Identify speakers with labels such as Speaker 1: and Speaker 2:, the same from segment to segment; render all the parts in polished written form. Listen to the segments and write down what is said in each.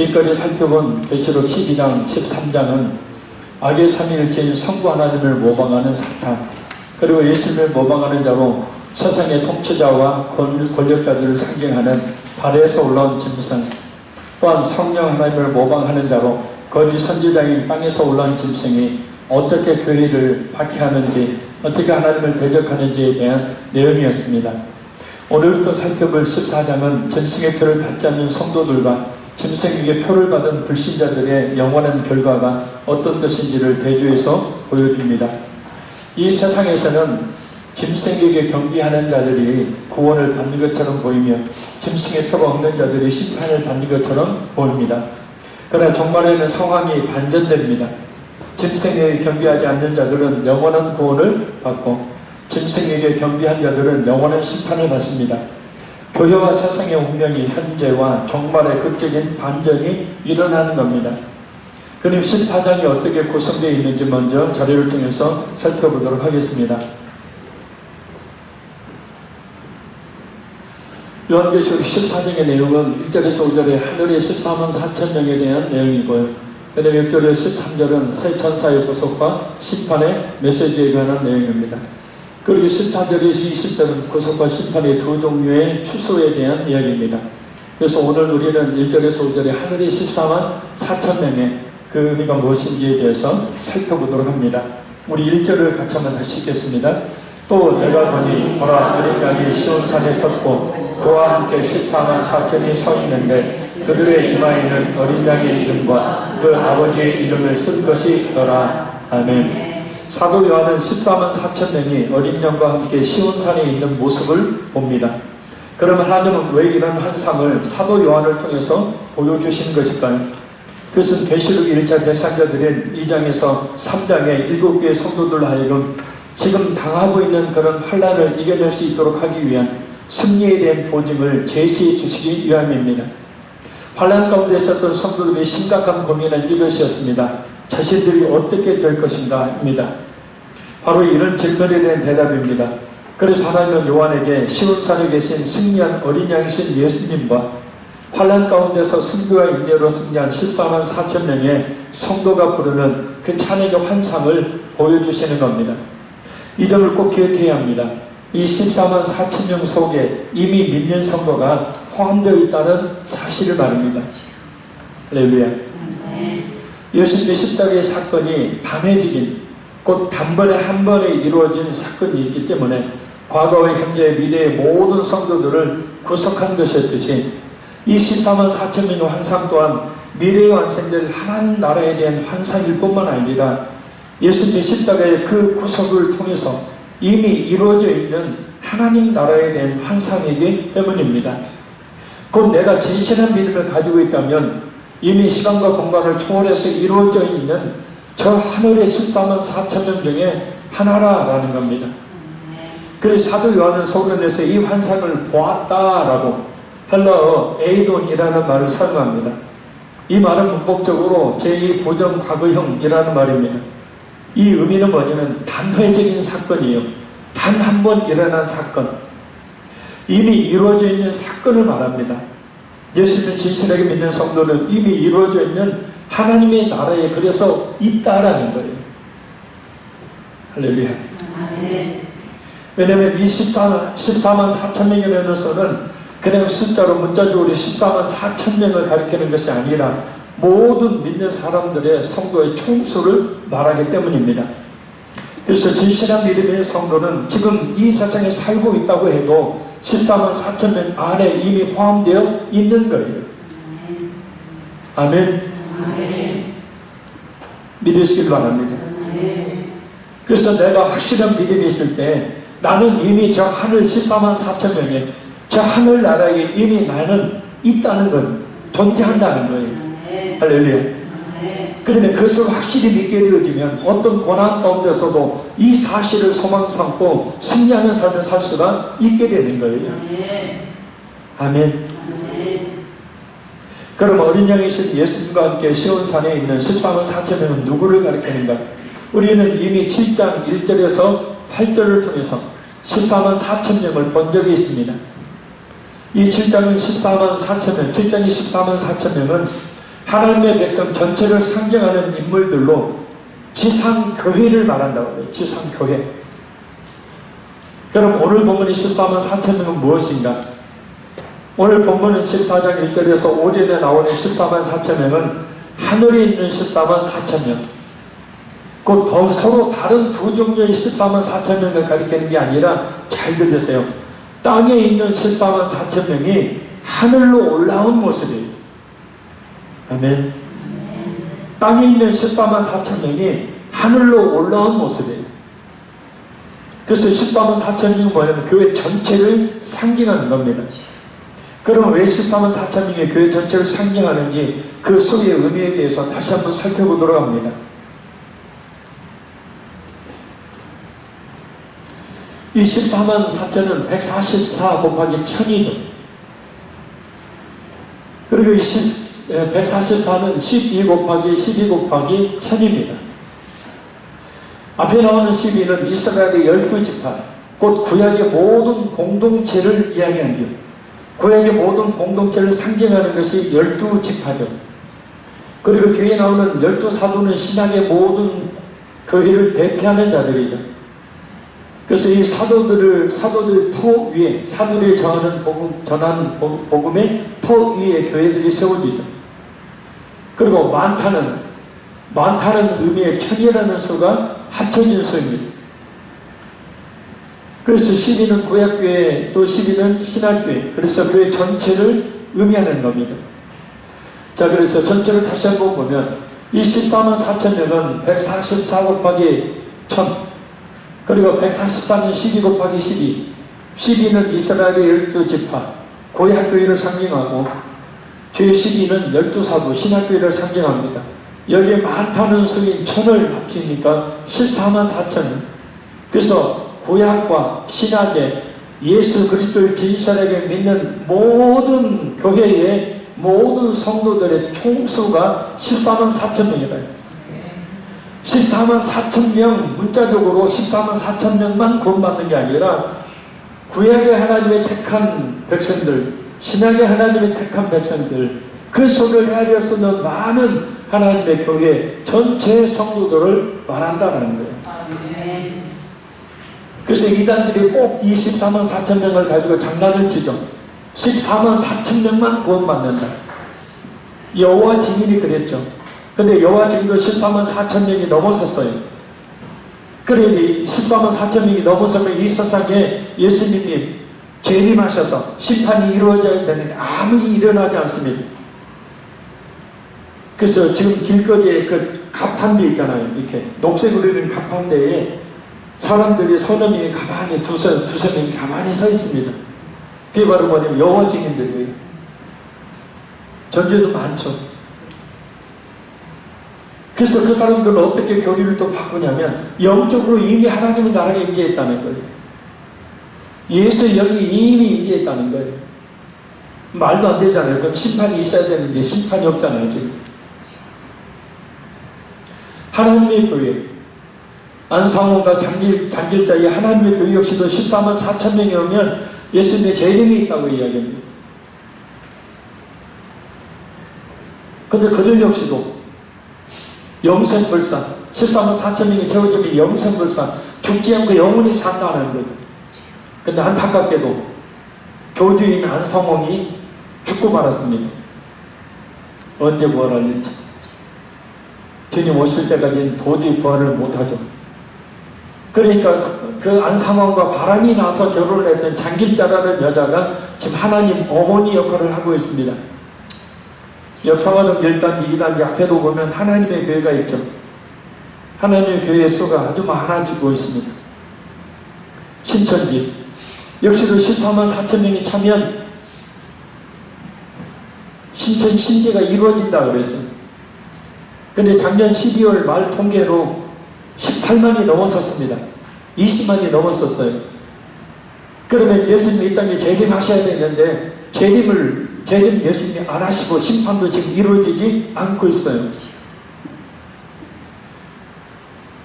Speaker 1: 지금까지 살펴본 계시록 12장, 13장은 악의 삼위일체인 성부 하나님을 모방하는 사탄, 그리고 예수님을 모방하는 자로 세상의 통치자와 권력자들을 상징하는 발에서 올라온 짐승, 또한 성령 하나님을 모방하는 자로 거짓 선지자인 땅에서 올라온 짐승이 어떻게 교회를 박해하는지, 어떻게 하나님을 대적하는지에 대한 내용이었습니다. 오늘부터 살펴볼 14장은 짐승의 표를 받지 않는 성도들과 짐승에게 표를 받은 불신자들의 영원한 결과가 어떤 것인지를 대조해서 보여줍니다. 이 세상에서는 짐승에게 경비하는 자들이 구원을 받는 것처럼 보이며 짐승의 표가 없는 자들이 심판을 받는 것처럼 보입니다. 그러나 종말에는 상황이 반전됩니다. 짐승에게 경비하지 않는 자들은 영원한 구원을 받고 짐승에게 경비한 자들은 영원한 심판을 받습니다. 교회와 세상의 운명이 현재와 종말의 극적인 반전이 일어나는 겁니다. 그럼 14장이 어떻게 구성되어 있는지 먼저 자료를 통해서 살펴보도록 하겠습니다. 요한계시록 14장의 내용은 1절에서 5절에 하늘의 14만 4천 명에 대한 내용이고요. 그 다음에 6절에서 13절은 새 천사의 구속과 심판의 메시지에 관한 내용입니다. 그리고 14절에서 20절은 구속과 심판의 두 종류의 추수에 대한 이야기입니다. 그래서 오늘 우리는 1절에서 5절에 하늘의 14만 4천 명의 그 의미가 무엇인지에 대해서 살펴보도록 합니다. 우리 1절을 같이 한번 다시 읽겠습니다. 또 내가 보니 보라 어린 양이 시온산에 섰고 그와 함께 14만 4천이 서 있는데 그들의 이마에는 어린 양의 이름과 그 아버지의 이름을 쓴 것이 있더라. 아멘. 사도 요한은 14만 4천 명이 어린 양과 함께 시온산에 있는 모습을 봅니다. 그러면 하나님은 왜 이런 환상을 사도 요한을 통해서 보여주시는 것일까요? 그것은 계시록 1차 대상자들인 2장에서 3장의 7개의 성도들 하여금 지금 당하고 있는 그런 환난을 이겨낼 수 있도록 하기 위한 승리에 대한 보증을 제시해 주시기 위함입니다. 환난 가운데 있었던 성도들의 심각한 고민은 이것이었습니다. 자신들이 어떻게 될 것인가 입니다. 바로 이런 질문에 대한 대답입니다. 그래서 하나님은 요한에게 시온산에 계신 승리한 어린 양이신 예수님과 환난 가운데서 승부와 인내로 승리한 14만 4천 명의 성도가 부르는 그 찬양의 환상을 보여주시는 겁니다. 이 점을 꼭 기억해야 합니다. 이 14만 4천 명 속에 이미 믿는 성도가 포함되어 있다는 사실을 말합니다. 할렐루야. 예수님의 십자가의 사건이 단회적인, 곧 단번에 한 번에 이루어진 사건이 있기 때문에 과거와 현재 미래의 모든 성도들을 구속한 것이었듯이 이 14만 4천 명의 환상 또한 미래에 완성될 하나님 나라에 대한 환상일 뿐만 아니라 예수님의 십자가의 그 구속을 통해서 이미 이루어져 있는 하나님 나라에 대한 환상이기 때문입니다. 곧 내가 진실한 믿음을 가지고 있다면 이미 시간과 공간을 초월해서 이루어져 있는 저 하늘의 14만 4천 명 중에 하나라라는 겁니다. 그래서 사도 요한은 서론에서 이 환상을 보았다라고 헬라어 에이돈이라는 말을 사용합니다. 이 말은 문법적으로 제2부정 과거형이라는 말입니다. 이 의미는 뭐냐면 단회적인 사건이에요. 단 한 번 일어난 사건, 이미 이루어져 있는 사건을 말합니다. 예수님을 진실하게 믿는 성도는 이미 이루어져 있는 하나님의 나라에 그래서 있다라는 거예요. 할렐루야. 왜냐하면 이 14만 4천 명이라는 수는 그냥 숫자로 문자적으로 14만 4천 명을 가리키는 것이 아니라 모든 믿는 사람들의 성도의 총수를 말하기 때문입니다. 그래서 진실한 믿음의 성도는 지금 이 세상에 살고 있다고 해도 14만 4천 명 안에 이미 포함되어 있는 거예요. 아멘. 믿으시길 바랍니다. 그래서 내가 확실한 믿음이 있을 때 나는 이미 저 하늘 14만 4천 명에 저 하늘나라에 이미 나는 있다는 것, 존재한다는 거예요. 할렐루야. 그러면 그것을 확실히 믿게 되어지면 어떤 고난 가운데서도 이 사실을 소망 삼고 승리하는 삶을 살 수가 있게 되는 거예요. 아멘. 그럼 어린 양이신 예수님과 함께 시온산에 있는 14만 4천 명은 누구를 가리키는가? 우리는 이미 7장 1절에서 8절을 통해서 14만 4천 명을 본 적이 있습니다. 이 7장은 14만 4천 명, 7장이 14만 4천 명은 하나님의 백성 전체를 상징하는 인물들로 지상교회를 말한다고 해요. 지상교회. 그럼 오늘 본문의 14만 4천 명은 무엇인가? 오늘 본문은 14장 1절에서 5절에 나오는 14만 4천 명은 하늘에 있는 14만 4천 명, 곧 서로 다른 두 종류의 14만 4천 명을 가리키는 게 아니라, 잘 들으세요. 땅에 있는 14만 4천 명이 하늘로 올라온 모습이에요. 아멘. 땅에 있는 14만 4천 명이 하늘로 올라온 모습이에요. 그래서 14만 4천 명이 뭐냐면 교회 전체를 상징하는 겁니다. 그럼 왜 14만 4천 명이 교회 전체를 상징하는지 그 수의 의미에 대해서 다시 한번 살펴보도록 합니다. 이 14만 4천은 144 곱하기 1000이죠. 그리고 이 144는 12 곱하기 12 곱하기 1000입니다. 앞에 나오는 12는 이스라엘의 12지파, 곧 구약의 모든 공동체를 이야기하는 것. 구약의 모든 공동체를 상징하는 것이 12지파죠. 그리고 뒤에 나오는 12사도는 신약의 모든 교회를 대표하는 자들이죠. 그래서 이 사도들의 터 위에, 사도들이 전하는 복음의 터 위에 교회들이 세워지죠. 그리고 많다는 의미의 천이라는 수가 합쳐진 수입니다. 그래서 12는 구약교회, 또 12는 신약교회, 그래서 교회 전체를 의미하는 겁니다. 자, 그래서 전체를 다시 한번 보면 이 14만 4천 명은 144 곱하기 1000, 그리고 144는 12 곱하기 12, 12는 이스라엘의 12지파, 구약교회를 상징하고, 뒤에 12는 12사도, 신약교회를 상징합니다. 여기에 많다는 수인 1000을 합치니까 14만 4천. 그래서 구약과 신약의 예수 그리스도를 진실하게 믿는 모든 교회의 모든 성도들의 총수가 14만 4천 명이다. 14만 4천 명, 문자적으로 14만 4천 명만 구원받는 게 아니라 구약의 하나님의 택한 백성들, 신약의 하나님의 택한 백성들, 그 속을 헤아려 쓰는 많은 하나님의 교회 전체 성도들을 말한다는 거예요. 그래서 이단들이 꼭 이 14만 4천 명을 가지고 장난을 치죠. 14만 4천 명만 구원받는다. 여호와 증인이 그랬죠. 근데 여호와 증인도 14만 4천 명이 넘었었어요. 그러니 14만 4천 명이 넘어서면 이 세상에 예수님이 재림하셔서 심판이 이루어져야 되는데 아무 일이 일어나지 않습니다. 그래서 지금 길거리에 그 가판대 있잖아요. 이렇게 녹색으로 있는 가판대에 사람들이 서너 명이 가만히 두세 명이 가만히 서 있습니다. 그게 바로 뭐냐면 여호와 증인들이에요. 전주에도 많죠. 그래서 그 사람들은 어떻게 교리를 또 바꾸냐면 영적으로 이미 하나님의 나라가 임재했다는 거예요. 예수의 영이 이미 임재했다는 거예요. 말도 안 되잖아요. 그럼 심판이 있어야 되는데 심판이 없잖아요. 지금. 하나님의 교회, 안상호가 장길자의 하나님의 교회 역시도 14만 4천 명이 오면 예수님의 재림이 있다고 이야기합니다. 그런데 그들 역시도 영생불상, 14만 4천 명이 채워지면 영생불상, 죽지 않고 영원히 산다는 거예요. 그런데 안타깝게도 교주인 안성홍이 죽고 말았습니다. 언제 부활할지. 주님 오실 때까지는 도저히 부활을 못하죠. 그러니까 그 안상홍과 바람이 나서 결혼을 했던 장길자라는 여자가 지금 하나님 어머니 역할을 하고 있습니다. 평화동 1단지, 2단지 앞에도 보면 하나님의 교회가 있죠. 하나님의 교회의 수가 아주 많아지고 있습니다. 신천지 역시도 14만 4천 명이 차면 신천 신제가 이루어진다 그랬어요. 근데 작년 12월 말 통계로 18만이 넘었었습니다. 20만이 넘었었어요. 그러면 예수님이 이 땅에 재림하셔야 되는데 재림 예수님이 안 하시고 심판도 지금 이루어지지 않고 있어요.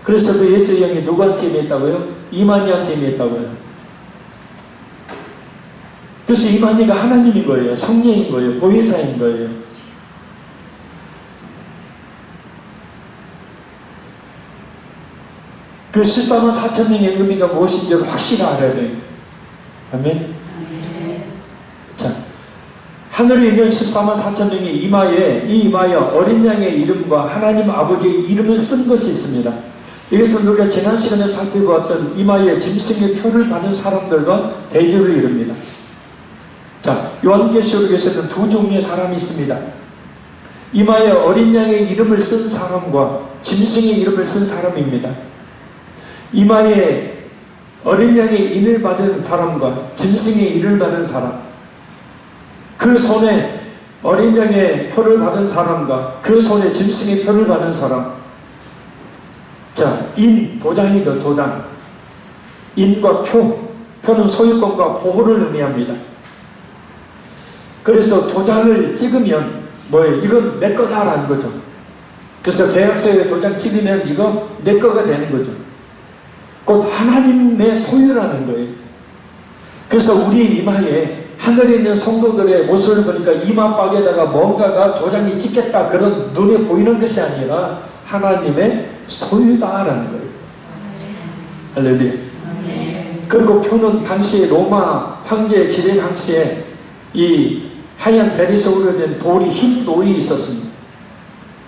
Speaker 1: 그래서 그 예수의 영이 누구한테 임했다고요? 이만희한테 임했다고요. 그래서 이만희가 하나님인 거예요. 성령인 거예요. 보혜사인 거예요. 그 14만 4천 명의 의미가 무엇인지를 확실히 알아야 돼요. 아멘. 자, 하늘에 있는 14만 4천 명의 이마에 어린 양의 이름과 하나님 아버지의 이름을 쓴 것이 있습니다. 이것은 우리가 지난 시간에 살펴보았던 이마에 짐승의 표를 받은 사람들과 대조를 이룹니다. 자, 요한계시록에서는 두 종류의 사람이 있습니다. 이마에 어린 양의 이름을 쓴 사람과 짐승의 이름을 쓴 사람입니다. 이마에 어린 양의 인을 받은 사람과 짐승의 인을 받은 사람, 그 손에 어린 양의 표를 받은 사람과 그 손에 짐승의 표를 받은 사람. 자, 인, 도장이죠. 도장. 인과 표는 소유권과 보호를 의미합니다. 그래서 도장을 찍으면 뭐예요? 이건 내 거다라는 거죠. 그래서 계약서에 도장 찍으면 이거 내 거가 되는 거죠. 곧 하나님의 소유라는 거예요. 그래서 우리 이마에 하늘에 있는 성도들의 모습을 보니까 이마박에다가 뭔가가 도장이 찍혔다, 그런 눈에 보이는 것이 아니라 하나님의 소유다라는 거예요. 할렐루야. 그리고 표는 당시에 로마 황제 지배 당시에 이 하얀 벨에서 우려된 돌이, 흰 돌이 있었습니다.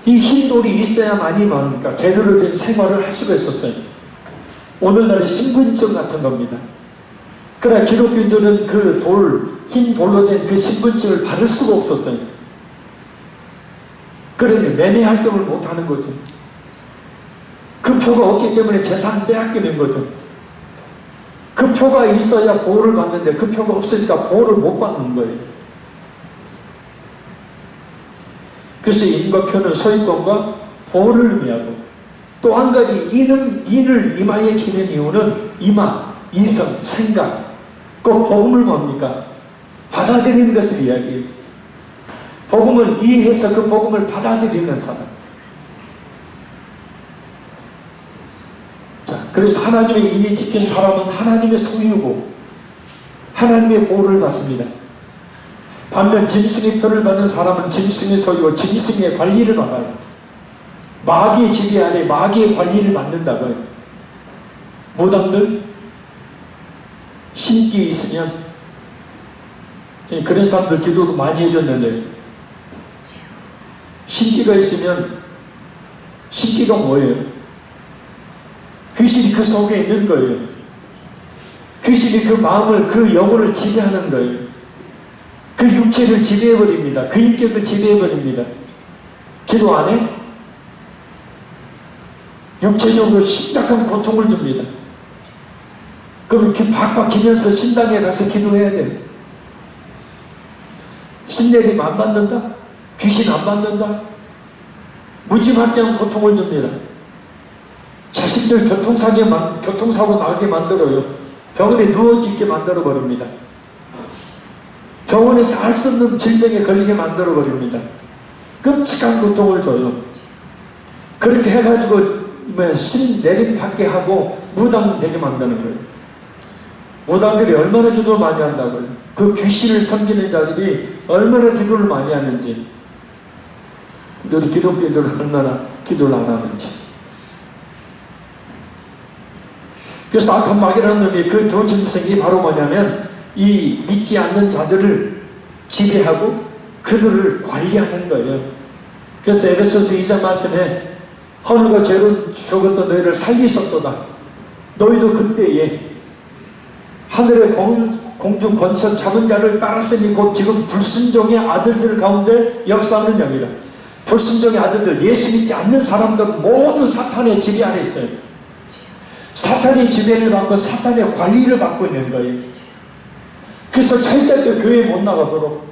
Speaker 1: 이 흰 돌이 있어야만이 뭡니까? 제대로 된 생활을 할 수가 있었어요. 오늘날의 신분증 같은 겁니다. 그러나 기독교인들은 그 흰 돌로 된 그 신분증을 받을 수가 없었어요. 그러니 매매 활동을 못하는 거죠. 그 표가 없기 때문에 재산 빼앗기는 거죠. 그 표가 있어야 보호를 받는데 그 표가 없으니까 보호를 못 받는 거예요. 그래서 인과 표는 소유권과 보호를 의미하고, 또 한 가지 인을 이마에 치는 이유는 이마, 이성, 생각, 꼭 복음을 뭡니까? 받아들이는 것을 이야기해요. 복음을 이해해서 그 복음을 받아들이는 사람. 자, 그래서 하나님의 인이 지킨 사람은 하나님의 소유고 하나님의 보호를 받습니다. 반면 짐승의 표를 받는 사람은 짐승의 소유고 짐승의 관리를 받아요. 마귀의 지배 아래 마귀의 관리를 받는다고요. 무당들 신기 있으면, 그런 사람들 기도도 많이 해줬는데, 신기가 있으면, 신기가 뭐예요? 귀신이 그 속에 있는 거예요. 귀신이 그 마음을, 그 영혼을 지배하는 거예요. 그 육체를 지배해버립니다. 그 인격을 지배해버립니다. 기도 안 해? 육체적으로 심각한 고통을 줍니다. 그럼 이렇게 박박 기면서 신당에 가서 기도해야 돼요. 신내림 안 받는다? 귀신 안 받는다? 무지막지한 고통을 줍니다. 자식들 교통사고 나게 만들어요. 병원에 누워있게 만들어버립니다. 병원에서 알 수 없는 질병에 걸리게 만들어버립니다. 끔찍한 고통을 줘요. 그렇게 해가지고 신내림 받게 하고 무당 되게 만드는 거예요. 무당들이 얼마나 기도를 많이 한다고요. 그 귀신을 섬기는 자들이 얼마나 기도를 많이 하는지, 우리 기독교인들은 얼마나 기도를 안 하는지. 그래서 악한 마귀라는 놈이 그 두 짐승이 바로 뭐냐면 이 믿지 않는 자들을 지배하고 그들을 관리하는 거예요. 그래서 에베소서 2장 말씀에 허물과 죄로 죽었던 너희를 살리셨도다. 너희도 그때에 하늘의 공중 권세 잡은 자를 따랐으니 곧 지금 불순종의 아들들 가운데 역사하는 영이라. 불순종의 아들들, 예수 믿지 않는 사람들은 모두 사탄의 지배 아래 있어요. 사탄의 지배를 받고 사탄의 관리를 받고 있는 거예요. 그래서 철저하게 교회 못 나가도록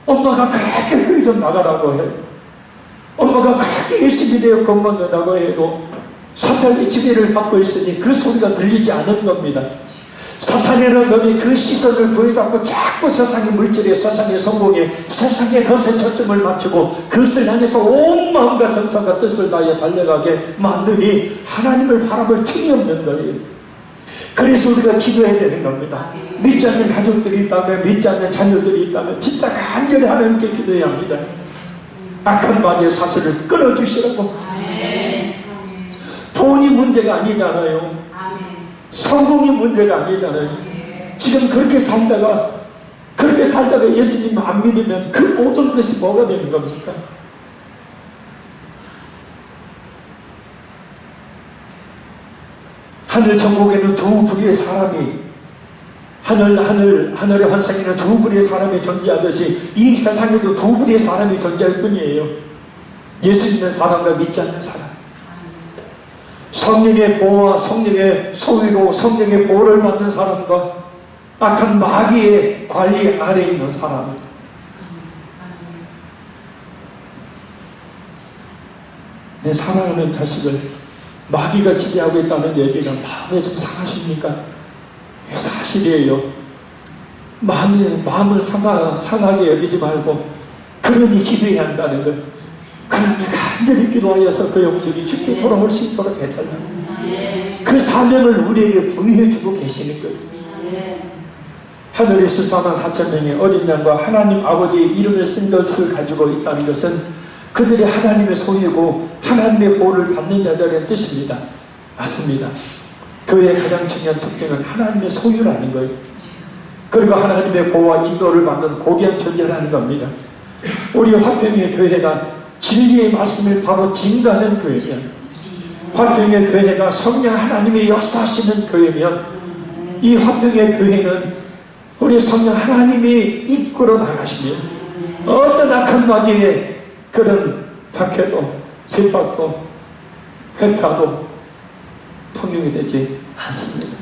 Speaker 1: 엄마가 그렇게 교회 좀 나가라고 해요. 엄마가 그렇게 열심히 되어 건강하다고 해도 사탄의 지배를 받고 있으니 그 소리가 들리지 않은 겁니다. 사탄이라는 놈이 그 시선을 부여잡고 자꾸 세상의 물질에, 세상의 성공에, 세상의 것에 초점을 맞추고 그것을 향해서 온 마음과 정성과 뜻을 다해 달려가게 만드니 하나님을 바라볼 틈이 없는 거예요. 그래서 우리가 기도해야 되는 겁니다. 믿지 않는 가족들이 있다면, 믿지 않는 자녀들이 있다면 진짜 간절히 하나님께 기도해야 합니다. 악한 마귀의 사슬을 끊어주시라고. 돈이 문제가 아니잖아요. 성공이 문제가 아니잖아요. 지금 그렇게 살다가 예수님 안 믿으면 그 모든 것이 뭐가 되는 겁니까? 하늘 천국에는 두 부류의 사람이, 하늘의 환상에는 두 부류의 사람이 존재하듯이 이 세상에도 두 부류의 사람이 존재할 뿐이에요. 예수 믿는 사람과 믿지 않는 사람. 성령의 보호와 성령의 소유로 성령의 보호를 받는 사람과 악한 마귀의 관리 아래에 있는 사람. 내 사랑하는 자식을 마귀가 지배하고 있다는 얘기가 마음에 좀 상하십니까? 이게 사실이에요. 마음을 상하게 여기지 말고 그러니 기도해야 한다는 것. 그러니 간절히 기도하여서 그 영혼들이 죽게 돌아올 수 있도록 해달라고. 그 사명을 우리에게 부여해 주고 계시는 거예요. 하늘에 14만 4천 명의 어린 양과 하나님 아버지의 이름을 쓴 것을 가지고 있다는 것은 그들이 하나님의 소유고 하나님의 보호를 받는 자들의 뜻입니다. 맞습니다. 교회의 가장 중요한 특징은 하나님의 소유라는 거예요. 그리고 하나님의 보호와 인도를 받는 고귀한 존재라는 겁니다. 우리 화평의 교회가 진리의 말씀을 바로 증거하는 교회면, 화평의 교회가 성령 하나님의 역사하시는 교회면, 이 화평의 교회는 우리 성령 하나님이 이끌어 나가시며 어떤 악한 마귀의 그런 박해도 핍박도 회파도 통용이 되지 않습니다.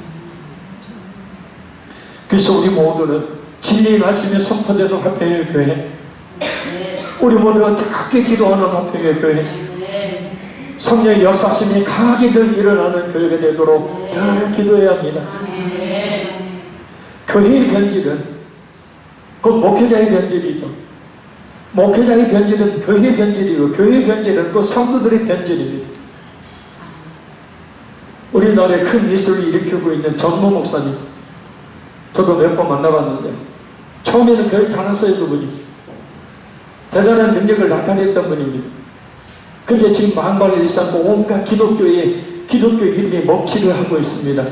Speaker 1: 그래서 우리 모두는 진리의 말씀이 선포되는 화평의 교회, 우리 모두가 뜨겁게 기도하는 화평의 교회, 성령의 역사심이 강하게 일어나는 교회가 되도록 늘 기도해야 합니다. 교회의 변질은 그 목회자의 변질이죠. 목회자의 변질은 교회의 변질이고, 교회의 변질은 그 성도들의 변질입니다. 우리나라에 큰 이슈를 일으키고 있는 전모 목사님, 저도 몇 번 만나봤는데 처음에는 교회 잘했어요. 그분이 대단한 능력을 나타냈던 분입니다. 그런데 지금 망발을 일삼고 온갖 기독교 이름에 먹칠을 하고 있습니다.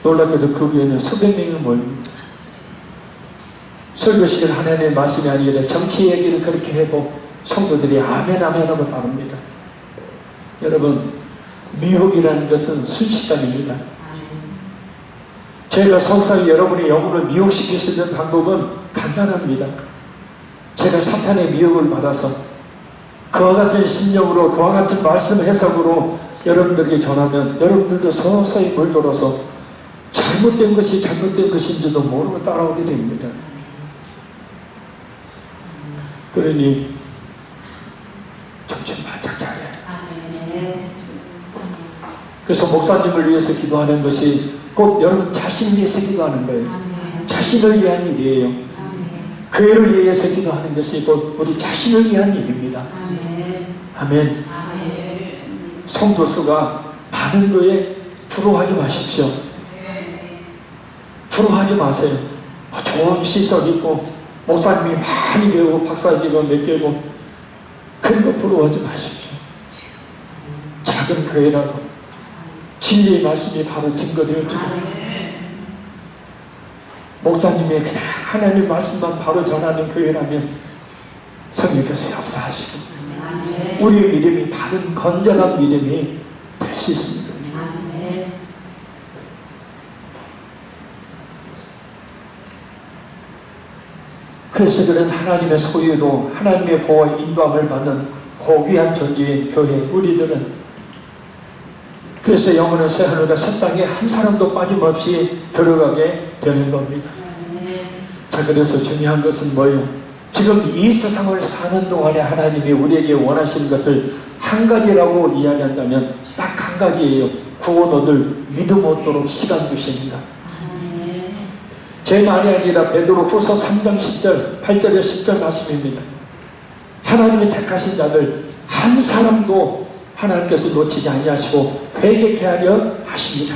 Speaker 1: 놀랍게도 그 교회는 수백 명이 모입니다. 설교식은 하나님의 말씀이 아니라 정치 얘기를 그렇게 해도 성도들이 아멘 아멘 하고 따릅니다. 여러분, 미혹이라는 것은 순식간입니다. 제가 성사에 여러분의 영혼을 미혹시킬 수 있는 방법은 간단합니다. 제가 사탄의 미혹을 받아서 그와 같은 심령으로, 그와 같은 말씀 해석으로 여러분들에게 전하면 여러분들도 서서히 물들어서 잘못된 것이 잘못된 것인지도 모르고 따라오게 됩니다. 그러니 정신 바짝 차려야 해요. 그래서 목사님을 위해서 기도하는 것이 꼭 여러분 자신을 위해서 기도하는 거예요. 자신을 위한 일이에요. 교회를 위해서 기도하는 것이 곧 우리 자신을 위한 일입니다. 아멘. 성도 수가 많은 거에 부러워하지 마십시오. 부러워하지 마세요. 좋은 시설 있고 목사님이 많이 배우고 박사님이 몇 개고 그런 거 부러워하지 마십시오. 작은 교회라도 진리의 말씀이 바로 증거되어지고 목사님의 그냥 하나님 말씀만 바로 전하는 교회라면 성령께서 역사하시고 우리의 믿음이 바른 건전한 믿음이 될 수 있습니다. 그래서 그런 하나님의 소유도 하나님의 보호와 인도함을 받는 고귀한 존재인 교회 우리들은 그래서 영원한 새하늘과 새 땅에 한 사람도 빠짐없이 들어가게 되는 겁니다. 자, 그래서 중요한 것은 뭐예요? 지금 이 세상을 사는 동안에 하나님이 우리에게 원하시는 것을 한 가지라고 이야기한다면 딱 한 가지예요. 구원 얻을 믿음 얻도록 시간 주십니다. 제 말이 아니라 베드로후서 3장 10절 8절에 10절 말씀입니다. 하나님이 택하신 자들 한 사람도 하나님께서 놓치지 아니하시고 회개케 하려 하십니다.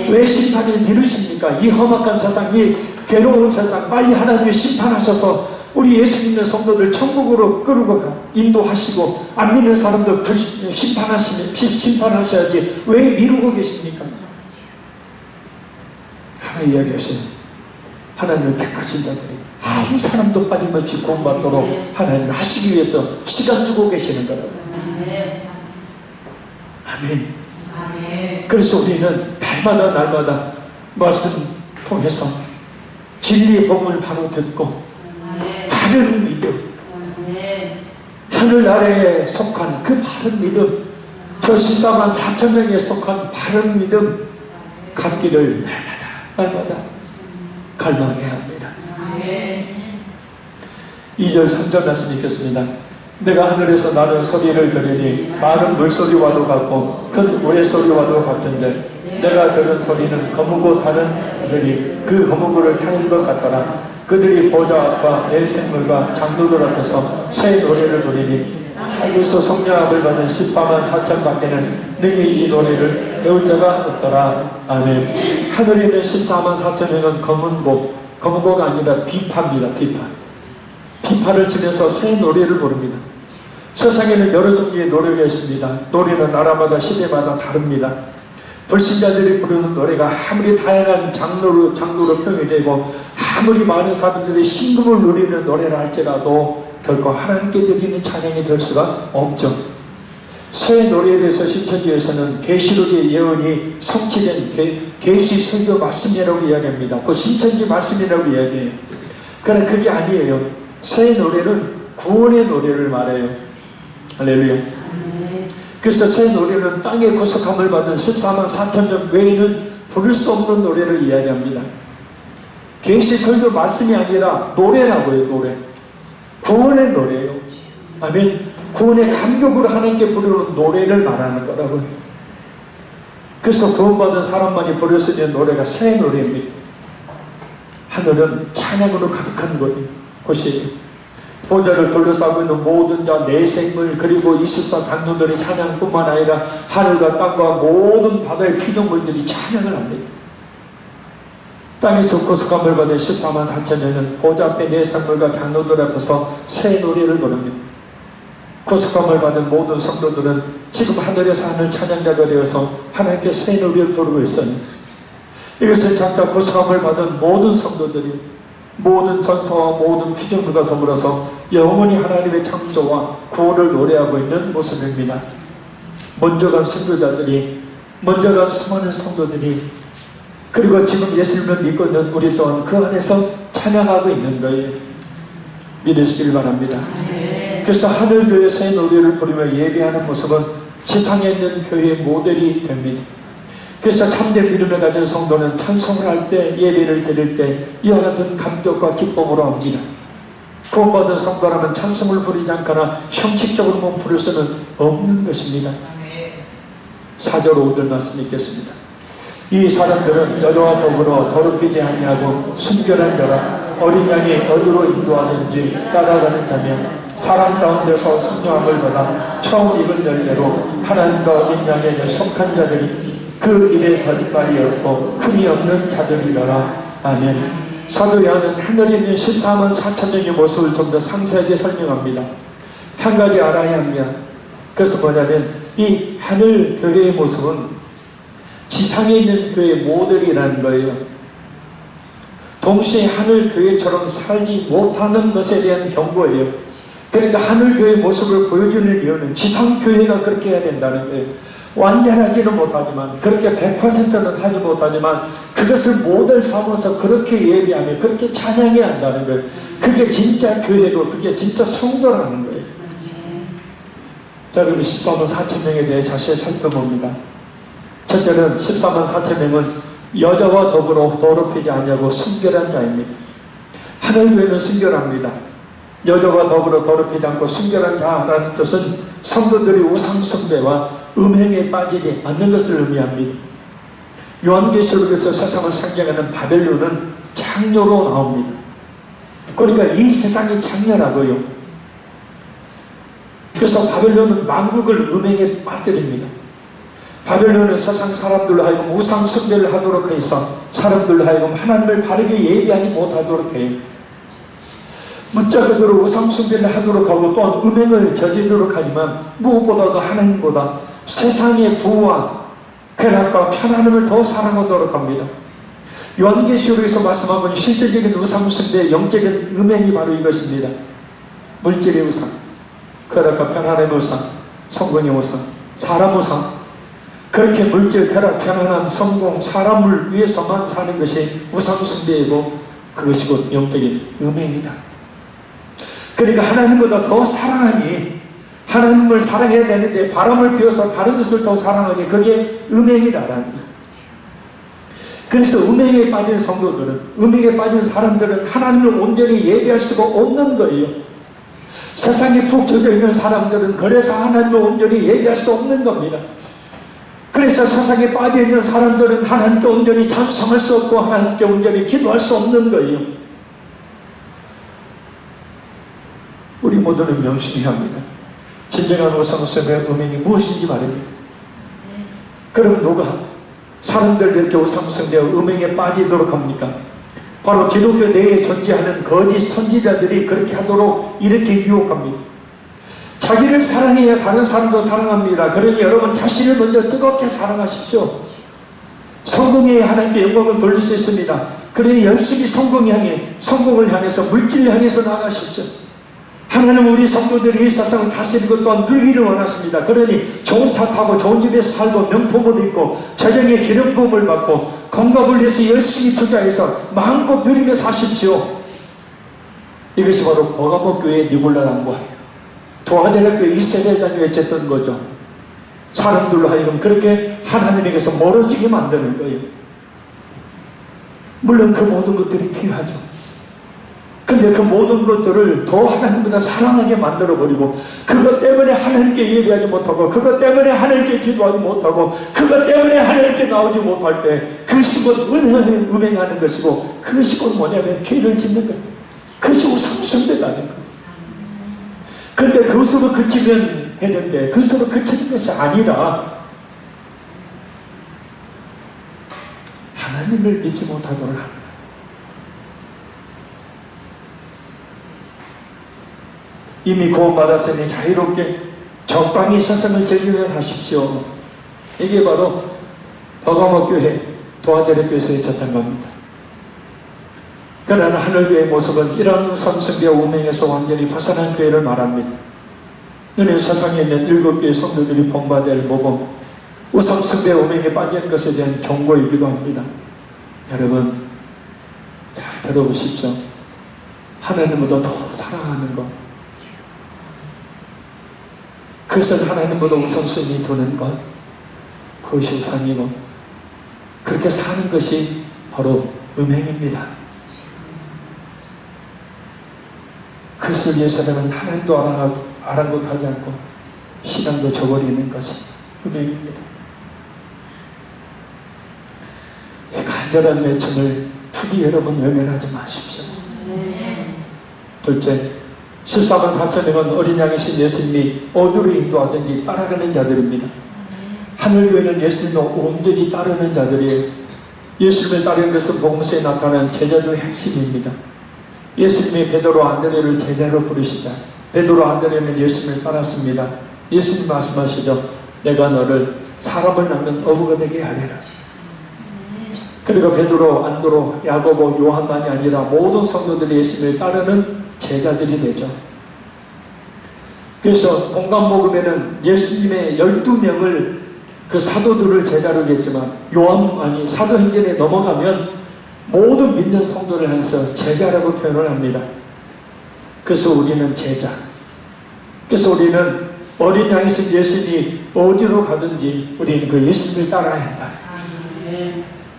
Speaker 1: 왜 심판을 미루십니까? 이 험악한 세상, 이 괴로운 세상 빨리 하나님이 심판하셔서 우리 예수 믿는 성도들 천국으로 끌고 가 인도하시고 안 믿는 사람들 심판하셔야지 왜 미루고 계십니까? 하나님 이야기하세요. 하나님을 택하신 자들이 한 사람도 빠짐없이 구원받도록 하나님을 하시기 위해서 시간 주고 계시는 거라고. 아멘. 그래서 우리는 날마다 말씀 통해서 진리의 복음을 바로 듣고 바른 믿음, 하늘 아래에 속한 그 바른 믿음, 저 14만 4천 명에 속한 바른 믿음 갖기를 날마다 갈망해야 합니다. 2절 3절 말씀 읽겠습니다. 내가 하늘에서 나는 소리를 들으니 많은 물소리와도 같고 큰 우레소리와도 같은데 내가 들은 소리는 거무고 타는 자들이 그 거무고를 타는 것 같더라. 그들이 보좌 앞과 내 생물과 장로들 앞에서 새 노래를 부르니 하늘에서 성령함을 받는 14만 4천 밖에는 능히 이 노래를 배울 자가 없더라. 아멘. 하늘에 있는 14만 4천 명은 거무고가 아니라 비파입니다. 비파를 치면서 새 노래를 부릅니다. 세상에는 여러 종류의 노래가 있습니다. 노래는 나라마다 시대마다 다릅니다. 불신자들이 부르는 노래가 아무리 다양한 장르로 표현되고 아무리 많은 사람들이 신금을 누리는 노래라 할지라도 결코 하나님께 드리는 찬양이 될 수가 없죠. 새 노래에 대해서 신천지에서는 계시록의 예언이 성취된 계시 설교 말씀이라고 이야기합니다. 그 신천지 말씀이라고 이야기해요. 그러나 그게 아니에요. 새 노래는 구원의 노래를 말해요. 할렐루야. 그래서 새 노래는 땅의 구속함을 받은 14만 4천 명 외에는 부를 수 없는 노래를 이야기합니다. 계시 설교 말씀이 아니라 노래라고요. 노래. 구원의 노래예요. 아멘. 구원의 감격으로 하나님께 부르는 노래를 말하는 거라고요. 그래서 구원받은 사람만이 부를 수 있는 노래가 새 노래입니다. 하늘은 찬양으로 가득한 곳이에요. 보좌를 둘러싸고 있는 모든 자, 내 생물, 그리고 24 장로들의 찬양뿐만 아니라 하늘과 땅과 모든 바다의 피조물들이 찬양을 합니다. 땅에서 구속함을 받은 14만 4천 명은 보좌 앞에 내 생물과 장로들 앞에서 새 노래를 부릅니다. 구속함을 받은 모든 성도들은 지금 하늘에서 하늘 찬양자가 되어서 하나님께 새 노래를 부르고 있어요. 이것을 장차 구속함을 받은 모든 성도들이 모든 전사와 모든 피조물과 더불어서 영원히 하나님의 창조와 구원을 노래하고 있는 모습입니다. 먼저 간 선교자들이, 먼저 간 수많은 성도들이, 그리고 지금 예수님을 믿고 있는 우리 또한 그 안에서 찬양하고 있는 거예요. 믿으시길 바랍니다. 그래서 하늘교회 새 노래를 부르며 예배하는 모습은 지상에 있는 교회의 모델이 됩니다. 그래서 참된 믿음을 가진 성도는 찬송을 할 때, 예배를 드릴 때 이와 같은 감격과 기쁨으로 합니다. 구원받은 성도라면 찬송을 부르지 않거나 형식적으로만 부를 수는 없는 것입니다. 4절 5절 말씀 읽겠습니다. 이 사람들은 여자와 더불어 더럽히지 아니하고 순결한 자라 어린 양이 어디로 인도하든지 따라가는 자며 사람 가운데서 성령함을 받아 처음 입은 열매로 하나님과 어린 양에게 속한 자들이 그 입에 거짓말이 없고 흠이 없는 자들이더라. 아멘. 사도 요한은 하늘에 있는 14만 4천 명의 모습을 좀 더 상세하게 설명합니다. 한 가지 알아야 합니다. 그래서 뭐냐면 이 하늘 교회의 모습은 지상에 있는 교회의 모델이라는 거예요. 동시에 하늘 교회처럼 살지 못하는 것에 대한 경고예요. 그러니까 하늘 교회의 모습을 보여주는 이유는 지상 교회가 그렇게 해야 된다는 거예요. 완전하지는 못하지만, 그렇게 100%는 하지 못하지만 그것을 모델 삼아서 그렇게 예배하며 그렇게 찬양해야 한다는 거예요. 그게 진짜 교회고 그게 진짜 성도라는 거예요. 자, 그럼 14만 4천 명에 대해 자세히 살펴봅니다. 첫째는 14만 4천 명은 여자와 더불어 더럽히지 않냐고 순결한 자입니다. 하늘교회는 순결합니다. 여자와 더불어 더럽히지 않고 순결한 자라는 뜻은 성도들이 우상숭배와 음행에 빠지지 않는 것을 의미합니다. 요한계시록에서 세상을 상징하는 바벨론은 창녀로 나옵니다. 그러니까 이 세상이 창녀라고요. 그래서 바벨론은 만국을 음행에 빠뜨립니다. 바벨론은 세상 사람들로 하여금 우상숭배를 하도록 해서 사람들로 하여금 하나님을 바르게 예배하지 못하도록 해요. 묻자 그대로 우상숭배를 하도록 하고 또한 음행을 저지르도록 하지만 무엇보다도 하나님보다 세상의 부와 쾌락과 편안함을 더 사랑하도록 합니다. 요한계시록에서 말씀하고 있는 실질적인 우상숭배의 영적인 음행이 바로 이것입니다. 물질의 우상, 쾌락과 편안함의 우상, 성공의 우상, 사람 우상. 그렇게 물질, 쾌락, 편안함, 성공, 사람을 위해서만 사는 것이 우상숭배이고 그것이 곧 영적인 음행이다. 그러니까 하나님보다 더 사랑하니, 하나님을 사랑해야 되는데 바람을 피워서 다른 것을 더 사랑하니 그게 음행이라는 거예요. 그래서 음행에 빠진 성도들은, 음행에 빠진 사람들은 하나님을 온전히 예배할 수가 없는 거예요. 세상에 푹 젖어 있는 사람들은 그래서 하나님을 온전히 예배할 수 없는 겁니다. 그래서 세상에 빠져 있는 사람들은 하나님께 온전히 찬송할 수 없고 하나님께 온전히 기도할 수 없는 거예요. 우리 모두는 명심해야 합니다. 진정한 우상숭배의 음행이 무엇인지 말입니다. 그럼 누가 사람들 이렇게 우상숭배와 음행에 빠지도록 합니까? 바로 기독교 내에 존재하는 거짓 선지자들이 그렇게 하도록 이렇게 유혹합니다. 자기를 사랑해야 다른 사람도 사랑합니다. 그러니 여러분 자신을 먼저 뜨겁게 사랑하십시오. 성공해야 하나님께 영광을 돌릴 수 있습니다. 그러니 열심히 성공을 향해서 물질을 향해서 나가십시오. 하나님은 우리 성도들이 이 세상을 다스리고 또한 누리기를 원하십니다. 그러니 좋은 차 타고 좋은 집에서 살고 명품을 입고 재정에 기름 부음을 받고 건강을 위해서 열심히 투자해서 마음껏 누리며 사십시오. 이것이 바로 버가모 교회의 니골라당과 도하대학교의 이세대단이 외쳤던 거죠. 사람들로 하여금 그렇게 하나님에게서 멀어지게 만드는 거예요. 물론 그 모든 것들이 필요하죠. 근데 그 모든 것들을 더 하나님보다 사랑하게 만들어버리고 그것 때문에 하나님께 예배하지 못하고 그것 때문에 하나님께 기도하지 못하고 그것 때문에 하나님께 나오지 못할 때 그것이 곧 음행하는 것이고 그것이 곧 뭐냐면 죄를 짓는 거예요. 그것이 우상숭배라는 거예요. 근데 그것으로 그치면 되는데 그것으로 그치는 것이 아니라 하나님을 믿지 못하도록 합니다. 이미 구원받았으니 자유롭게 적당히 세상을 즐기며 사십시오. 이게 바로 버가모 교회 도하대학교에서의 쳤던 겁니다. 그러나 하늘교회의 모습은 이러한 우상숭배와 음행에서 완전히 벗어난 교회를 말합니다. 오늘 세상에 있는 7교회 성도들이 본받아야 할 모범, 우상숭배와 음행에 빠진 것에 대한 경고이기도 합니다. 여러분 잘 들어보십시오. 하나님보다 더 사랑하는 것, 그것은 하나님보다 우선순위 두는 것, 그것이 우상이고 그렇게 사는 것이 바로 음행입니다. 그것을 위해서는 하나님도 아랑곳하지 않고 신앙도 저버리는 것이 음행입니다. 간절한 외침을 부디 여러분 외면하지 마십시오. 둘째, 14만 4천 명은 어린 양이신 예수님이 어디로 인도하든지 따라가는 자들입니다. 하늘교회는 예수님을 온전히 따르는 자들이에요. 예수님을 따르는 것은 복음서에 나타난 제자들의 핵심입니다. 예수님이 베드로 안드레를 제자로 부르시자 베드로 안드레는 예수님을 따랐습니다. 예수님 말씀하시죠. 내가 너를 사람을 낳는 어부가 되게 하리라. 그리고 베드로, 안드로, 야고보, 요한만이 아니라 모든 성도들이 예수님을 따르는 제자들이 되죠. 그래서 공감복음에는 예수님의 12명을 그 사도들을 제자로 했지만 요한만이 사도행전에 넘어가면 모든 믿는 성도를 향해서 제자라고 표현을 합니다. 그래서 우리는 제자. 그래서 우리는 어린 양이신 예수님이 어디로 가든지 우리는 그 예수님을 따라야 한다.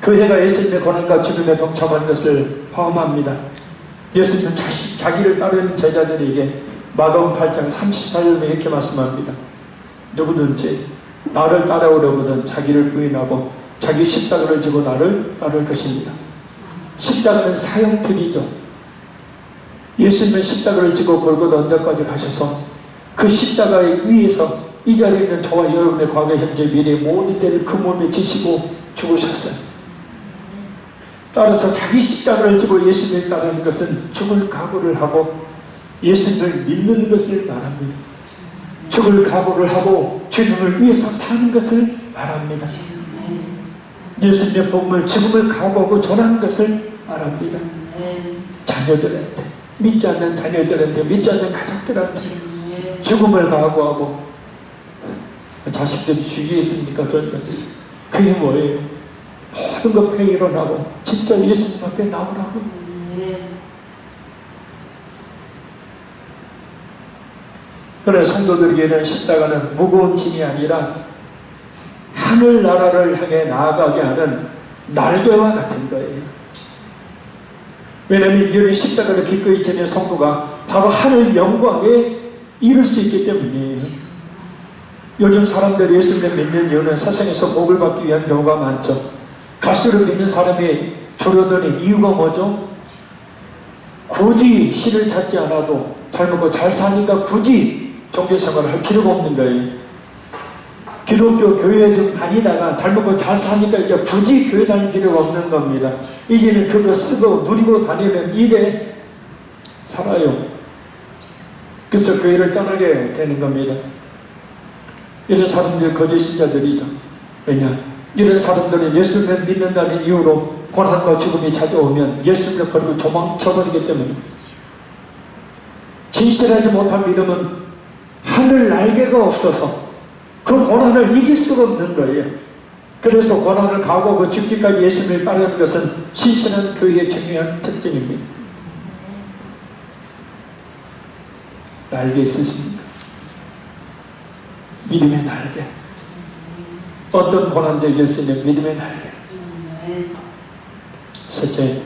Speaker 1: 교회가 예수님의 고난과 죽음에 동참하는 것을 포함합니다. 예수님은 자기를 따르는 제자들에게 마가복음 8장 34절에 이렇게 말씀합니다. 누구든지 나를 따라오려거든 자기를 부인하고 자기 십자가를 지고 나를 따를 것입니다. 십자가는 사형틀이죠. 예수님은 십자가를 지고 골고다 언덕까지 가셔서 그 십자가 위에서 이 자리에 있는 저와 여러분의 과거, 현재, 미래 모든 때를 그 몸에 지시고 죽으셨어요. 따라서 자기 십자가를 지고 예수님을 따르는 것은 죽을 각오를 하고 예수님을 믿는 것을 말합니다. 죽을 각오를 하고 주님을 위해서 사는 것을 말합니다. 예수님의 복음을 죽음을 각오하고 전하는 것을 말합니다. 자녀들한테, 믿지 않는 자녀들한테, 믿지 않는 가족들한테 죽음을 각오하고, 자식들이 죽이겠습니까? 그런데 그게 뭐예요? 모든 것 회의론하고 진짜 예수님 앞에 나오라고. 그러나 성도들에게는 십자가는 무거운 짐이 아니라 하늘나라를 향해 나아가게 하는 날개와 같은 거예요. 왜냐하면 이 십자가를 기꺼이 지는 성도가 바로 하늘 영광에 이룰 수 있기 때문이에요. 요즘 사람들이 예수님을 믿는 이유는 세상에서 복을 받기 위한 경우가 많죠. 가수를 믿는 사람이 줄어드는 이유가 뭐죠? 굳이 신을 찾지 않아도 잘 먹고 잘 사니까 굳이 종교생활을 할 필요가 없는 거예요. 기독교 교회에 좀 다니다가 잘 먹고 잘 사니까 이제 굳이 교회 다닐 필요가 없는 겁니다. 이제는 그거 쓰고 누리고 다니는 일에 살아요. 그래서 교회를 떠나게 되는 겁니다. 이런 사람들이 거짓 신자들이죠. 왜냐? 이런 사람들은 예수님을 믿는다는 이유로 고난과 죽음이 찾아오면 예수님을 버리고 도망쳐버리기 때문에, 진실하지 못한 믿음은 하늘 날개가 없어서 그 고난을 이길 수가 없는 거예요. 그래서 고난을 각오하고 죽기까지 예수님을 따르는 것은 신실한 교회의 중요한 특징입니다. 날개 있으십니까? 믿음의 날개. 어떤 고난도 이길 수 있는 믿음의 날개. 셋째,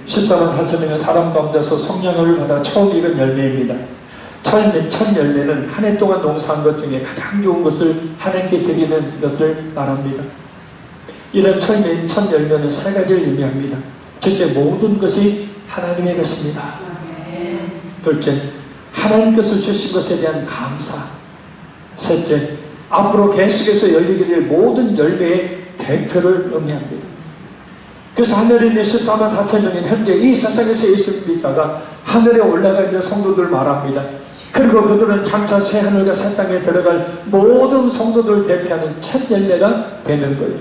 Speaker 1: 14만 4천 명의 사람 가운데서 성령을 받아 처음 익은 열매입니다. 첫 열매는 한 해 동안 농사한 것 중에 가장 좋은 것을 하나님께 드리는 것을 말합니다. 이런 첫 열매는 세 가지를 의미합니다. 첫째, 모든 것이 하나님의 것입니다. 둘째, 하나님께서 주신 것에 대한 감사. 셋째, 앞으로 계속해서 열리게 될 모든 열매의 대표를 의미합니다. 그래서 하늘에 있는 14만 4천 명은 현재 이 세상에서 예수를 믿다가 하늘에 올라가 있는 성도들 말합니다. 그리고 그들은 장차 새 하늘과 새 땅에 들어갈 모든 성도들을 대표하는 첫 열매가 되는 거예요.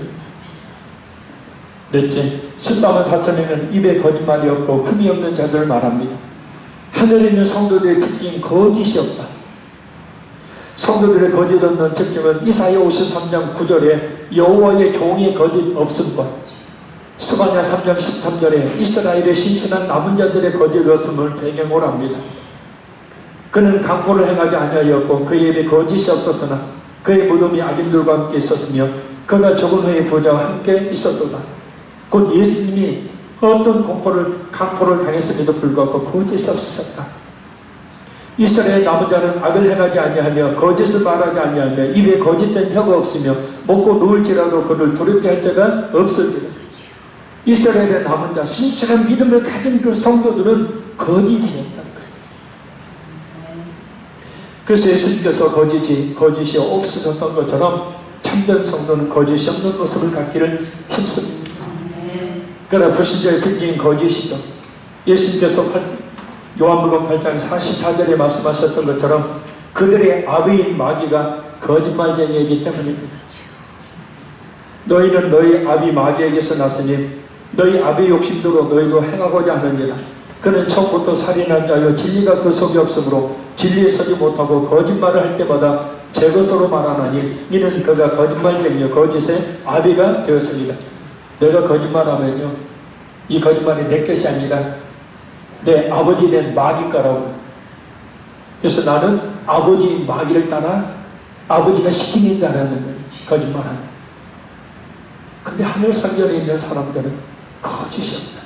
Speaker 1: 넷째, 14만 4천 명은 입에 거짓말이 없고 흠이 없는 자들을 말합니다. 하늘에 있는 성도들의 특징은 거짓이 없다. 성도들의 거짓 없는 특징은 이사야 53장 9절에 여호와의 종의 거짓 없음과 스바냐 3장 13절에 이스라엘의 신실한 남은 자들의 거짓 없음을 배경으로 합니다. 그는 강포를 행하지 아니하였고 그의 입에 거짓이 없었으나 그의 무덤이 악인들과 함께 있었으며 그가 죽은 후에 부자와 함께 있었도다. 곧 예수님이 어떤 강포를 당했음에도 불구하고 거짓이 없으셨다. 이스라엘 남은 자는 악을 행하지 아니하며 거짓을 말하지 아니하며 입에 거짓된 혀가 없으며 먹고 누울지라도 그를 두렵게 할 자가 없으리라. 이스라엘의 남은 자, 신실한 믿음을 가진 그 성도들은 거짓이었다는 거예요. 그래서 예수님께서 거짓이 없으셨던 것처럼 참된 성도는 거짓이 없는 모습을 갖기를 힘씁니다. 그러나 불신자의 특징인 거짓이죠. 예수님께서 요한복음 8장 44절에 말씀하셨던 것처럼 그들의 아비인 마귀가 거짓말쟁이이기 때문입니다. 너희는 너희 아비 마귀에게서 났으니 너희 아비 욕심대로 너희도 행하고자 하느니라. 그는 처음부터 살인한 자요 진리가 그 속에 없으므로 진리에 서지 못하고 거짓말을 할 때마다 제 것으로 말하나니 이는 그가 거짓말쟁이요 거짓의 아비가 되었습니다. 내가 거짓말하면요 이 거짓말이 내 것이 아니라 내 아버지 된 마귀 거라고. 그래서 나는 아버지 마귀를 따라 아버지가 시키는 다라는 거예요. 거짓말하는. 근데 하늘 성전에 있는 사람들은 거짓이 없다.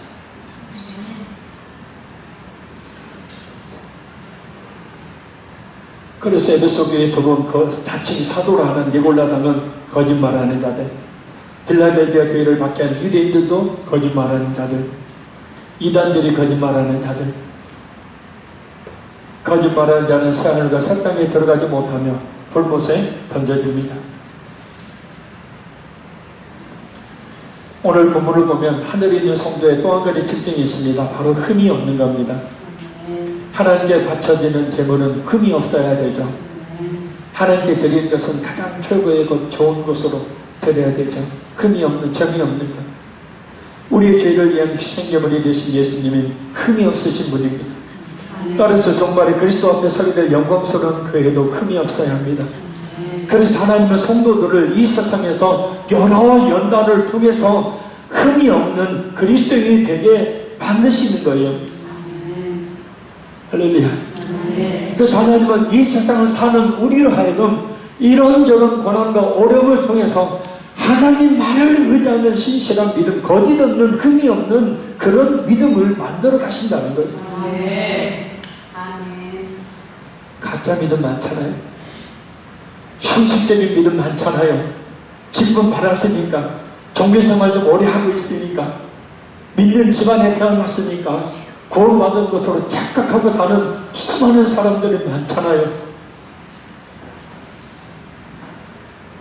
Speaker 1: 그래서 에베소 교회에 들어온 그 자칭 사도라 하는 니골라당은 거짓말하는 자들, 빌라델비아 교회를 받게 한 유대인들도 거짓말하는 자들, 이단들이 거짓말하는 자들, 거짓말하는 자는 새하늘과 새 땅에 들어가지 못하며 불못에 던져집니다. 오늘 본문을 보면 하늘에 있는 성도의 또 한 가지 특징이 있습니다. 바로 흠이 없는 겁니다. 하나님께 바쳐지는 제물은 흠이 없어야 되죠. 하나님께 드리는 것은 가장 최고의 것, 좋은 것으로 드려야 되죠. 흠이 없는, 점이 없는 것. 우리의 죄를 위한 희생제물이 되신 예수님은 흠이 없으신 분입니다. 따라서 정말에 그리스도 앞에 서게 될 영광스러운 교회도 흠이 없어야 합니다. 그래서 하나님은 성도들을 이 세상에서 여러 연단을 통해서 흠이 없는 그리스도인이 되게 만드시는 거예요. 할렐루야. 그래서 하나님은 이 세상을 사는 우리로 하여금 이런저런 고난과 어려움을 통해서 하나님 말을 의지하는 신실한 믿음, 거짓 없는, 흠이 없는 그런 믿음을 만들어 가신다는 거예요. 가짜 믿음 많잖아요. 형식적인 믿음 많잖아요. 직분 받았으니까, 종교생활 좀 오래 하고 있으니까, 믿는 집안에 태어났으니까 구원받은 것으로 착각하고 사는 수많은 사람들이 많잖아요.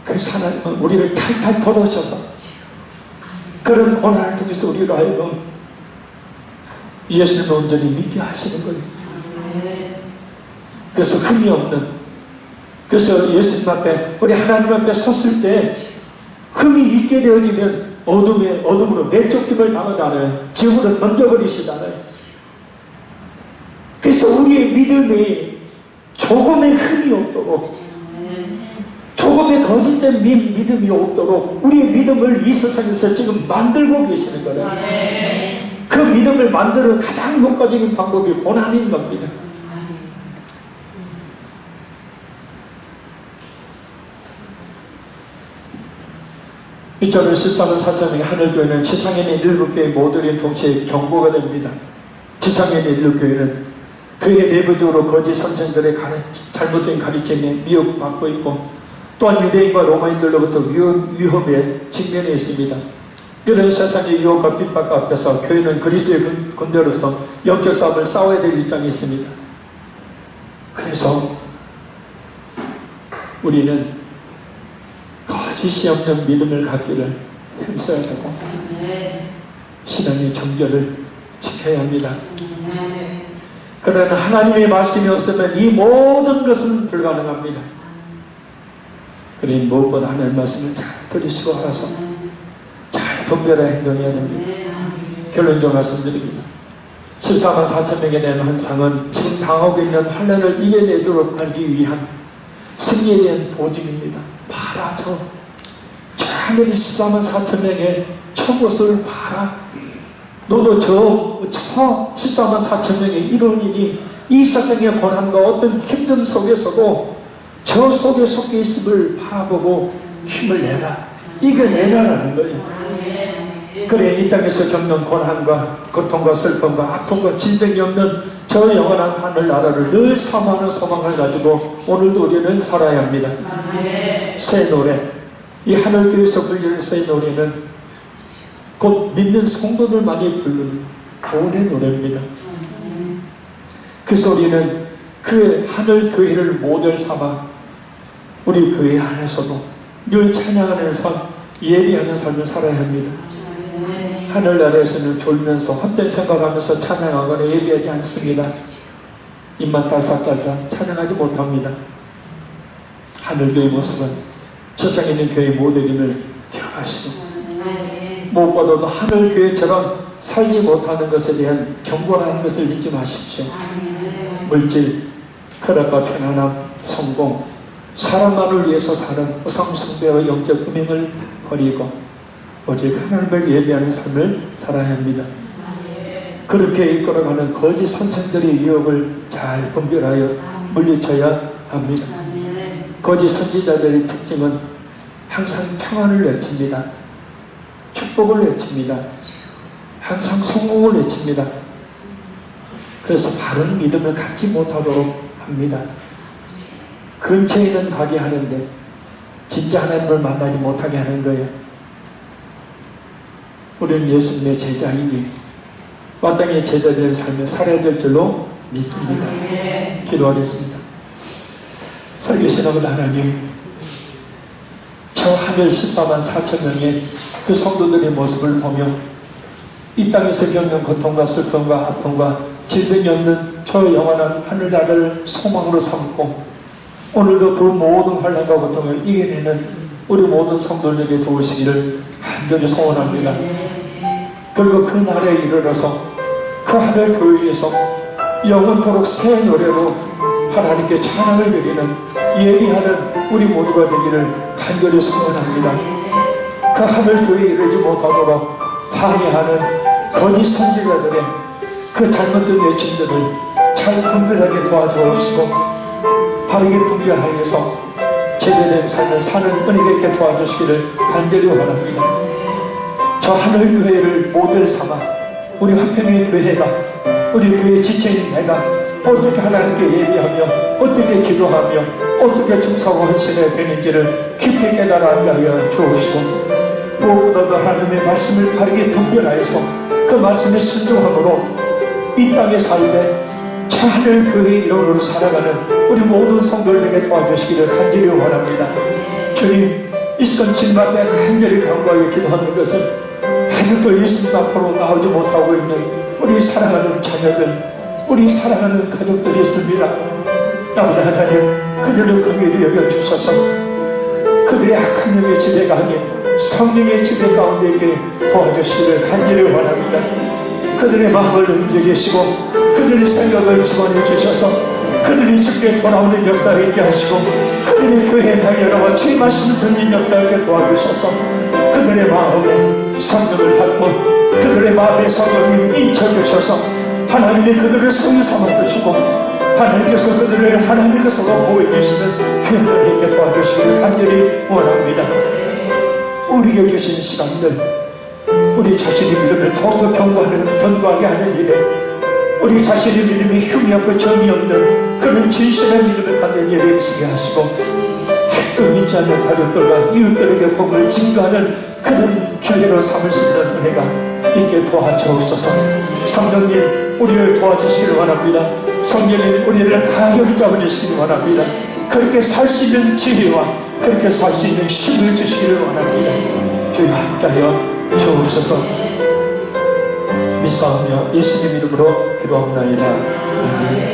Speaker 1: 그래서 하나님은 우리를 탈탈 털어주셔서 그런 고난을 통해서 우리로 하여금 예수님을 온전히 믿게 하시는 거예요. 그래서 흠이 없는, 그래서 예수님 앞에, 우리 하나님 앞에 섰을 때 흠이 있게 되어지면 어둠으로 내쫓김을 당하잖아요. 지옥으로 던져버리시잖아요. 그래서 우리의 믿음이 조금의 흠이 없도록, 조금의 거짓된 믿음이 없도록 우리의 믿음을 이 세상에서 지금 만들고 계시는 거예요. 그 믿음을 만드는 가장 효과적인 방법이 고난인 겁니다. 이쪽은 14만 4천명의 하늘교회는 지상에 있는 7교회 모두는 동시에 경고가 됩니다. 지상에 있는 7교회는 그의 내부적으로 거짓 선생들의 잘못된 가르침에 미혹받고 있고, 또한 유대인과 로마인들로부터 위협에 직면해 있습니다. 이런 세상의 유혹과 핍박 앞에서 교회는 그리스도의 군대로서 영적 싸움을 싸워야 될 입장이 있습니다. 그래서 우리는 거짓이 없는 믿음을 갖기를 힘써야 되고, 신앙의 정절을 지켜야 합니다. 그러나 하나님의 말씀이 없으면 이 모든 것은 불가능합니다. 그러니 무엇보다 하나님의 말씀을 잘 들으시고 알아서 잘 분별해 행동해야 됩니다. 결론적으로 말씀드립니다. 14만 4천명에 대한 환상은 지금 당하고 있는 환난을 이겨내도록 하기 위한 승리에 대한 보증입니다. 봐라, 저 하늘이 14만 4천명의 저 모습을 봐라. 너도 저 14만 4천명의 이론이니 이 세상의 고난과 어떤 힘듦 속에서도 저 속에 섞여 있음을 바라보고 힘을 내라. 이겨내라라는 거예요. 그래, 이 땅에서 겪는 고난과 고통과 슬픔과 아픔과 질병이 없는 저 영원한 하늘나라를 늘 사모하는 소망을 가지고 오늘도 우리는 살아야 합니다. 새 노래, 이 하늘교회에서 불리는 새 노래는 곧 믿는 성도들만이 부르는 구원의 노래입니다. 그래서 우리는 그 하늘교회를 모델 삼아 우리 교회 안에서도 늘 찬양하는 삶, 예배하는 삶을 살아야 합니다. 하늘나라에서는 졸면서 헛된 생각하면서 찬양하거나 예배하지 않습니다. 입만 딸싹딸싹 찬양하지 못합니다. 하늘교회 모습은 세상에 있는 교회 모델임을 기억하시고, 무엇보다도 하늘교회처럼 살지 못하는 것에 대한 경고라는 것을 잊지 마십시오. 물질, 쾌락과 편안함, 성공, 사람만을 위해서 사는 우상숭배와 영적 음행을 버리고 오직 하나님을 예배하는 삶을 살아야 합니다. 그렇게 이끌어가는 거짓 선생들의 유혹을 잘 분별하여 물리쳐야 합니다. 거짓 선지자들의 특징은 항상 평안을 외칩니다. 축복을 외칩니다. 항상 성공을 외칩니다. 그래서 바른 믿음을 갖지 못하도록 합니다. 근처에는 가게 하는데 진짜 하나님을 만나지 못하게 하는 거예요. 우리는 예수님의 제자이니 마땅히 제자들의 삶을 살아야 될 줄로 믿습니다. 기도하겠습니다. 살기신 아버지 하나님, 저 하늘 14만 4천 명의 그 성도들의 모습을 보며 이 땅에서 겪는 고통과 슬픔과 아픔과 질병이 없는 저 영원한 하늘나라를 소망으로 삼고 오늘도 그 모든 환난과 고통을 이겨내는 우리 모든 성도들에게 도우시기를 간절히 소원합니다. 그리고 그 날에 이르러서 그 하늘 교회에서 영원토록 새 노래로 하나님께 찬양을 드리는 예비하는 우리 모두가 되기를 간절히 소원합니다. 그 하늘 교회에 이르지 못하도록 방해하는 거짓 선지자들의 그 잘못된 외침들을 잘 분별하게 도와주옵시고 바르게 분별하여서 제대된 삶을 사는 은혜가 있게 도와주시기를 간절히 원합니다. 저 하늘교회를 모델 삼아 우리 화평의 교회가 우리 교회 지체인 내가 어떻게 하나님께 예비하며 어떻게 기도하며 어떻게 충성하고 헌신해야 되는지를 깊이 깨달아 알게 하여 주옵시고 무엇보다도 하나님의 말씀을 바르게 분별하여서 그 말씀의 순종함으로 이 땅에 살되 저 하늘교회의 이름으로 살아가는 우리 모든 성도들에게 도와주시기를 간절히 원합니다. 주님, 이 시간 주님 앞에 간절히 간구하여 기도하는 것은 아직도 예수님 앞으로 나오지 못하고 있는 우리 사랑하는 자녀들, 우리 사랑하는 가족들이 있습니다. 아버지 하나님, 그들을 긍휼히 여겨주셔서 그들의 악한 영의 지배가 아닌 성령의 지배 가운데 있게 도와주시기를 간절히 원합니다. 그들의 마음을 움직이시고 그들의 생각을 주관해 주셔서 그들이 주께 돌아오는 역사가 있게 하시고 그들의 교회에 달려나와 주의 말씀을 듣는 역사가 있게 도와주셔서 그들의 마음에 성령을 받고 그들의 마음에 성령님 인쳐주셔서 하나님이 그들을 성이 삼아주시고 하나님께서 그들을 하나님께서 보호해주시는 교회를 있게 도와주시기를 간절히 원합니다. 우리에게 주신 시간들 우리 자신의 믿음을 더욱더 견고하게 하는 일에 우리 자신의 믿음이 흠이 없고 정이 없는 그런 진실한 믿음을 갖는 일에 있게 하시고 또 믿지 않는 가족들과 이웃들에게 복을 증거하는 그런 기회로 삼을 수 있는 은혜가 있게 도와주옵소서. 성령님, 우리를 도와주시기를 원합니다. 성령님, 우리를 가격을 잡아주시기를 원합니다. 그렇게 살 수 있는 지혜와 그렇게 살 수 있는 힘을 주시기를 원합니다. 주여 함께하여 주옵소서. 믿사오며 예수님 이름으로 기도합나이다. 아멘.